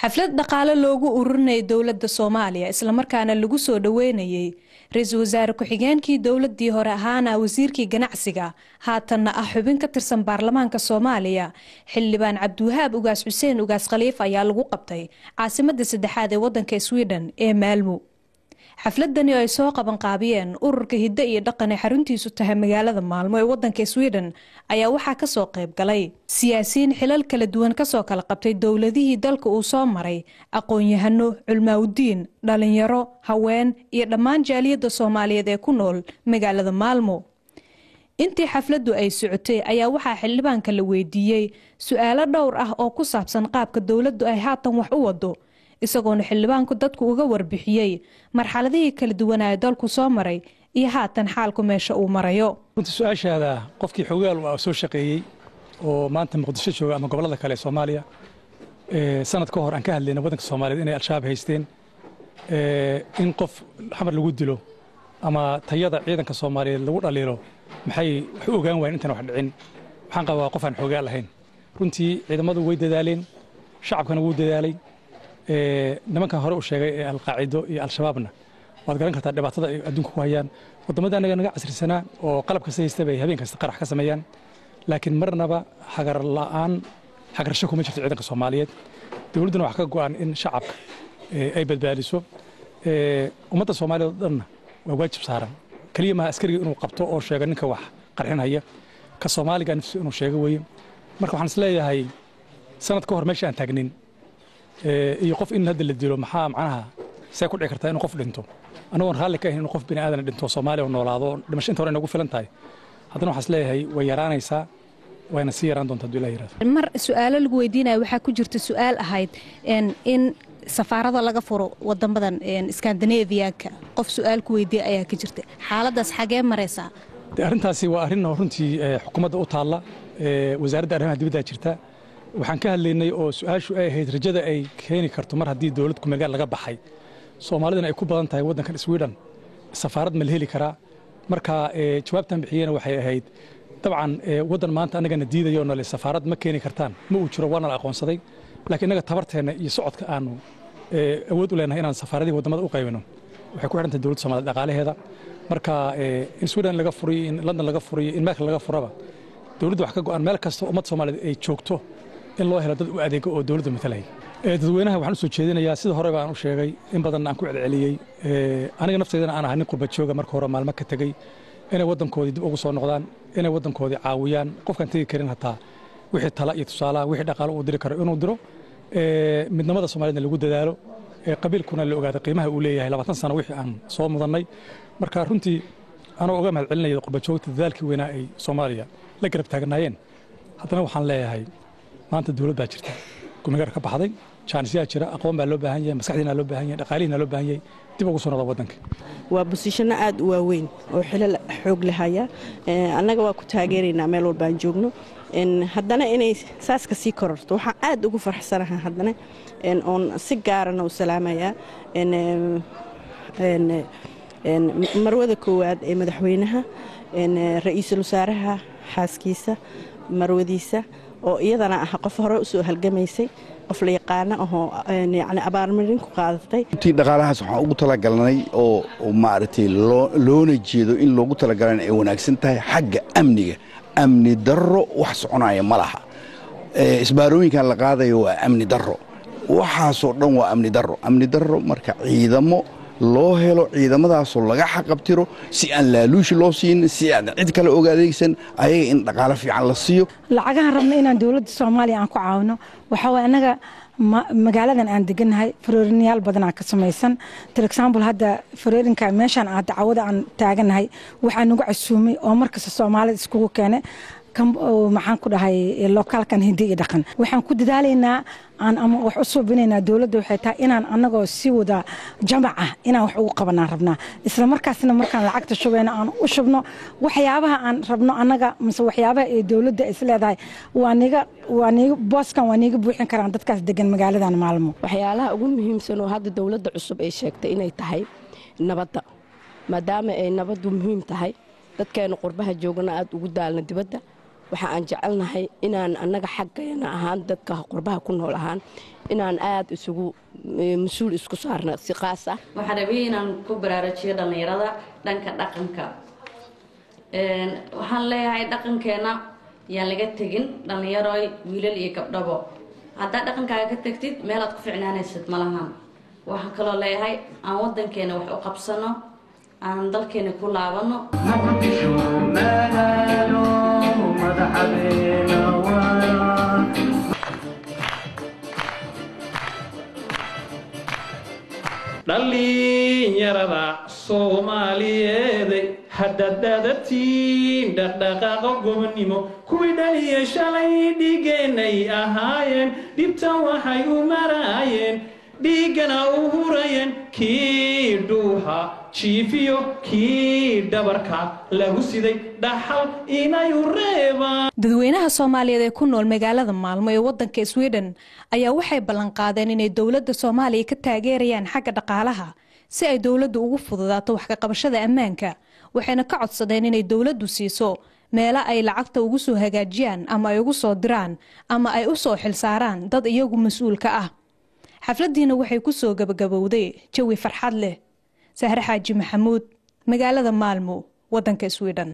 xaflad dhaqaale loogu ururinay dawladda Soomaaliya isla markaana lagu soo dhaweynayay ra'iisul wasaare ku-xigeenkii dawladii hore ahaana wasiirkii ganacsiga haatanna ah xubin ka tirsan baarlamaanka Soomaaliya xildhibaan Cabdiwahaab Ugaas Xuseen Ugaas Khaliif ayaa lagu qabtay caasimadda saddexaad ee wadanka Sweden ee Malmö. xafladani ay soo qaban qaabiyeen ururka hidda iyo dhaqan ee xaruntiisu tahay magaalada Malmö ee wadanka Sweden ayaa waxa ka soo qayb galay siyaasiyiin xilal kala duwan ka soo kala qabtay dawladihii dalka uu soo maray aqoon-yahano culmaawdiin dhalinyaro haween iyo dhammaan jaaliyada Soomaaliyeed ee ku nool magaalada Malmö. intii xafladu ay socotay ayaa waxa xildhibaanka la weydiiyay su'aalo dhowr ah oo ku saabsan qaabka dawladdu ay haatan wax u wado isagoona xildhibaanku dadku uga warbixiyay marxaladihii kala duwan ee dalku soo maray iyo haatan xaalku meesha uu marayo. su'aashaada qofkii xogaal uu soo shaqeeyay oo maanta Muqdisho jooga ama gobolada kale Soomaaliya sanad ka hor aan ka hadlayna wadanka Soomaaliyeed inay al-shabaab haysteen in qof xamar lagu dilo ama tayada ciidanka Soomaaliyeed lagu dhaliilo maxay wax ogaan waayeen intaan wax dhicin waxaan qabaa qof aan xogaal lahayn runtii ciidamadu way dadaaleen shacabkana wuu dadaalay nimankan hore u sheegay ee al-qaacido iyo al-shabaabna waad garan kartaa dhibaatada ay adduunka ku hayaan wadamada anaga naga casrisanaa oo qalabka saystay bay habeen kasta qarax ka sameeyaan laakiin marnaba hagar la'aan hagarasho kuma jirto ciidanka Soomaaliyeed dawladuna wax ka go'an in shacabka ay badbaadiso ummadda Soomaaliyeed dhanna waa waajib saaran kaliya ma askariga inuu qabto oo sheego ninka wax qarxinaya ka Soomaaliga inuu sheego weeye marka waxaan isleeyahay sanad ka hor meesha aan taagnin iyo qof in hadda la dilo maxaa macnaha say ku dhici kartaa in qof dhinto anagoon raalli ka ahayn in qof bini aadan dhinto Soomaaliya oo noolaado dhimasho inta hore inagu filan tahay haddana waxaan isleeyahay way yaraanaysaa wayna sii yaraan doontaa haddii la yiraahdo. mar su'aalo lagu weydiinayo waxaa ku jirta su'aal ahayd in safaarada laga furo wadamadan Scandinavianka qof su'aal ku weydiiyay ayaa ka jirta xaaladaas xagee maraysaa. arrintaasi waa arrin runtii xukuumadda u taala wasaaradda arrimaha dibadda jirta waxaan ka hadlaynay oo su'aashu ay ahayd rajada ay keeni karto mar haddii dawlad ku magaal laga baxay Soomaalidana ay ku badan tahay wadankan Sweden safaarad ma heli karaa marka jawaabtan bixiyeen waxay ahayd dabcan wadan maanta anagana diidayo oo safaarad ma keeni kartaan ma uu jiro waana la aqoonsaday laakiin anaga tabarteena iyo socodka aanu awood u leenahay inaan safaaradii wadamada u qaybino waxay ku xirantahay dawladda Soomaaliyeed dhaqaalaheeda marka in Sweden laga furiyo in London laga furiyo in Marka laga furaba dawladdu wax ka go'an meel kasta ummadda Soomaaliyeed ay joogto in loo helo dad u adeego oo dawladda matalay dadweynaha waxaan u soo jeedinayaa sida hore baan u sheegay in badan aan ku celceliyay aniga nafteedana aan ahay nin qurba jooga marka hore maalmo ka tagay inay wadankoodii dib ugu soo noqdaan inay wadankoodii caawiyaan qofkan tagi karin hataa wixii tala iyo tusaalaha wixii dhaqaale uu diri karo inuu diro midnimada Soomaaliyeedna lagu dadaalo qabiilkuna la ogaado qiimaha uu leeyahay 20 sano wixii aan soo mudanay marka runtii anoo uga mahad celinaya qurba joogta dadaalkii weynaa ay Soomaaliya la garab taagnaayeen haddana waxaan leeyahay maanta dawladda jirta kumegar ka baxday jaanisyaa jira aqoon baa loo baahan yahay maskaxdiina loo baahan yahay dhaqaalihiina loo baahan yahay dib ugu soo noqda wadanka waa position aad u waaweyn oo xilal xoog lahaya annaga waa ku taageeraynaa meel walba aan joogno haddana inay saas ka sii kororto waxaan aad ugu faraxsanahay haddana oon si gaarana u salaamayaa marwada koowaad ee madaxweynaha ra'iisul wasaaraha xaaskiisa marwadiisa oo iyadana ah qof hore u soo halgamaysay qof la yaqaan oo yani abaarmarin ku qaadatay intii dhaqaalahaas waxaan ugu talagalnay oo maaragtay loona jeedo in loogu talagalay ay wanaagsan tahay xagga amni darro wax soconaya ma laha isbaarooyinkan la qaadayo waa amni darro waxaasoo dhan waa amni darro marka ciidamo loo helo ciidamadaasoo laga xaqabtiro si aan laaluushi loo siin si aan cid kale oga adeegsan ayaga in dhaqaale fiican la siiyo lacagaha rabna inaan dawladda Soomaaliya aan ku caawino waxa way anaga magaaladan aan deganahay faroorinyaal badan ka samaysan for example hadda faroorinka meeshan aan dacwada aan taaganahay waxaan ugu casuumay oo markasta Soomaalida iskugu keenay maxaan ku dhahay localkan hindi iyo dhaqan waxaan ku dadaalaynaa aan ama wax u soo binaynaa dawladda waxay tahay inaan anagoo si wada jamac ah inaan wax ugu qabanaan rabnaa isla markaasna markaan lacagta shubeyna aan u shubno waxyaabaha aan rabno anaga mise waxyaabaha ee dawladda is leedahay waa niga booskan waa niga buuxin karaan dadkaas degan magaaladan Malmö waxyaalaha ugu muhiimsan oo hadda dawladda cusub ay sheegtay inay tahay nabadda maadaama ay nabaddu muhiim tahay dadkeena qurbaha joogana aad ugu daalna dibadda waxa aan jecelnahay inaan annaga xaggeena ahaan dadka qurbaha ku nool ahaan inaan aad isugu mas'uul isku saarno si qaas ah. waxaan rabay inaan ku baraarujiyo dhalinyarada dhanka dhaqanka. waxaan leeyahay dhaqankeena yaan laga tegin dhalinyaroy wiilal iyo gabdhabo. haddaa dhaqankaaga ka tagtid meelaad ku ficnaanaysid ma lahan. waxaan kaloo leeyahay aan wadankeena wax u qabsano aan dalkeena ku laabano. dhalinyarada Soomaaliyeed hadadadatiin dhaqdhaqaaqa gobonimo kuwii dhaliya shalay dhigeenay ahaayeen dhibta waxay u maraayeen dhiigana u hurayeen kii dhuuha jiifiyo kii dhabarka lagu siday dhaxal inay u reebaan. dadweynaha Soomaaliyeed ee ku nool magaalada Maalmo ee wadanka Sweden ayaa waxay ballan qaadeen inay dawladda Soomaaliya ka taageerayaan xagga dhaqaalaha si ay dawladdu ugu fududaato wax ka qabashada ammaanka. waxayna ka codsadeen inay dawladdu siiso meelo ay lacagta ugu soo hagaajiyaan ama ay ugu soo diraan ama ay u soo xilsaaraan dad iyagu mas'uulka ah. xafladiina waxay ku soo gabagabowday jawi farxad leh. Sahre Xaaji Maxamuud, magaalada Maalmo, wadanka Sweden.